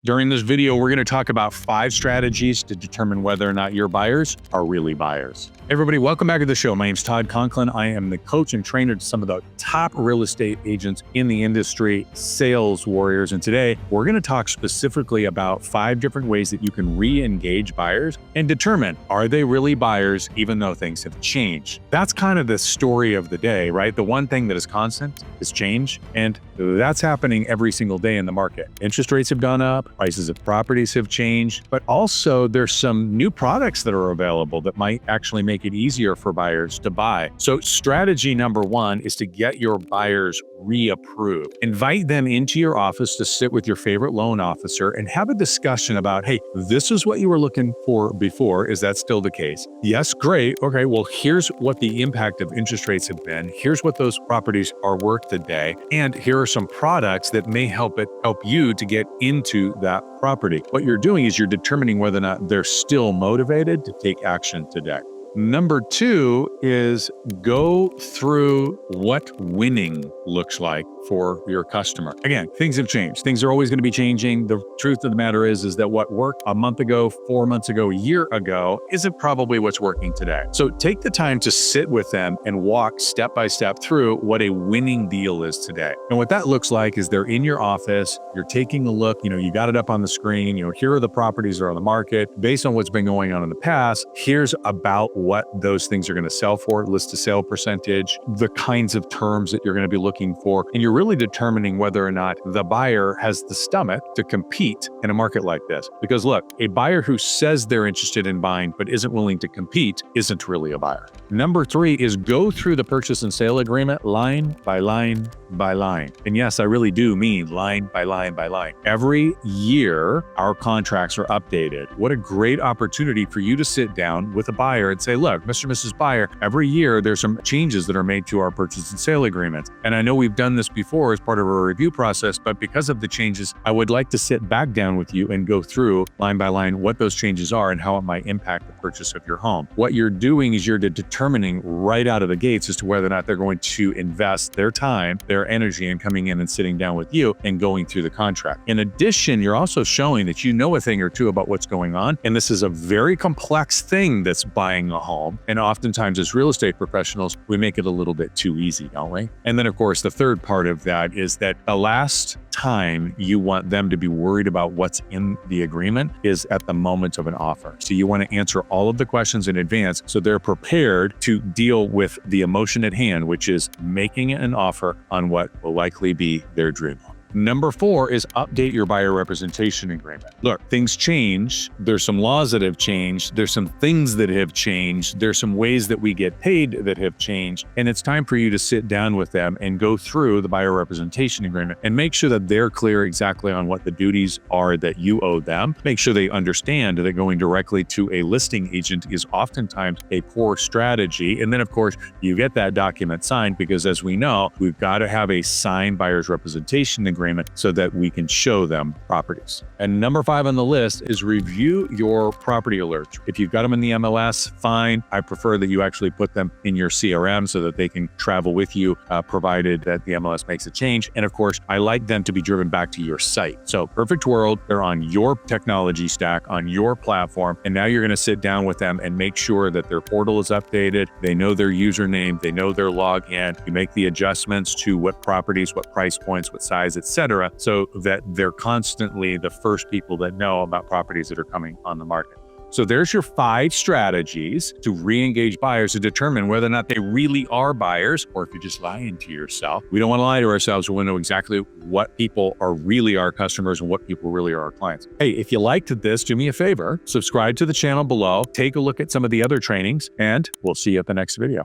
During this video, we're going to talk about 5 strategies to determine whether or not your buyers are really buyers. Hey everybody, welcome back to the show. My name is Todd Conklin. I am the coach and trainer to some of the top real estate agents in the industry, sales warriors. And today, we're going to talk specifically about 5 different ways that you can re-engage buyers and determine, are they really buyers even though things have changed? That's kind of the story of the day, right? The one thing that is constant is change, and that's happening every single day in the market. Interest rates have gone up. Prices of properties have changed, but also there's some new products that are available that might actually make it easier for buyers to buy. So strategy number 1 is to get your buyers re-approved. Invite them into your office to sit with your favorite loan officer and have a discussion about, hey, this is what you were looking for before. Is that still the case? Yes, great. Okay, well, here's what the impact of interest rates have been. Here's what those properties are worth today. And here are some products that may help you to get into that property. What you're doing is you're determining whether or not they're still motivated to take action today. Number 2 is go through what winning looks like for your customer. Again, things have changed. Things are always going to be changing. The truth of the matter is that what worked a month ago, 4 months ago, a year ago, isn't probably what's working today. So take the time to sit with them and walk step by step through what a winning deal is today. And what that looks like is they're in your office, you're taking a look, you got it up on the screen, here are the properties that are on the market. Based on what's been going on in the past, here's about what those things are going to sell for, list to sale percentage, the kinds of terms that you're going to be looking for. And you're really determining whether or not the buyer has the stomach to compete in a market like this. Because look, a buyer who says they're interested in buying but isn't willing to compete isn't really a buyer. Number 3 is go through the purchase and sale agreement line by line by line. And yes, I really do mean line by line by line. Every year, our contracts are updated. What a great opportunity for you to sit down with a buyer and say, look, Mr. and Mrs. Buyer, every year there's some changes that are made to our purchase and sale agreements. And I know we've done this before as part of our review process, but because of the changes, I would like to sit back down with you and go through line by line what those changes are and how it might impact the purchase of your home. What you're doing is you're determining right out of the gates as to whether or not they're going to invest their time, their energy in coming in and sitting down with you and going through the contract. In addition, you're also showing that you know a thing or two about what's going on. And this is a very complex thing that's buying a home. And oftentimes as real estate professionals, we make it a little bit too easy, don't we? And then of course, the third part of that is that the last time you want them to be worried about what's in the agreement is at the moment of an offer. So you want to answer all of the questions in advance so they're prepared to deal with the emotion at hand, which is making an offer on what will likely be their dream home. Number 4 is update your buyer representation agreement. Look, things change. There's some laws that have changed. There's some things that have changed. There's some ways that we get paid that have changed. And it's time for you to sit down with them and go through the buyer representation agreement and make sure that they're clear exactly on what the duties are that you owe them. Make sure they understand that going directly to a listing agent is oftentimes a poor strategy. And then of course, you get that document signed because as we know, we've got to have a signed buyer's representation agreement so that we can show them properties. And number 5 on the list is review your property alerts. If you've got them in the MLS, fine. I prefer that you actually put them in your CRM so that they can travel with you, provided that the MLS makes a change. And of course, I like them to be driven back to your site. So perfect world, they're on your technology stack, on your platform. And now you're going to sit down with them and make sure that their portal is updated. They know their username, they know their login. You make the adjustments to what properties, what price points, what size, etc., so that they're constantly the first people that know about properties that are coming on the market. So there's your 5 strategies to re-engage buyers to determine whether or not they really are buyers or if you're just lying to yourself. We don't want to lie to ourselves. We want to know exactly what people are really our customers and what people really are our clients. Hey, if you liked this, do me a favor, subscribe to the channel below, take a look at some of the other trainings, and we'll see you at the next video.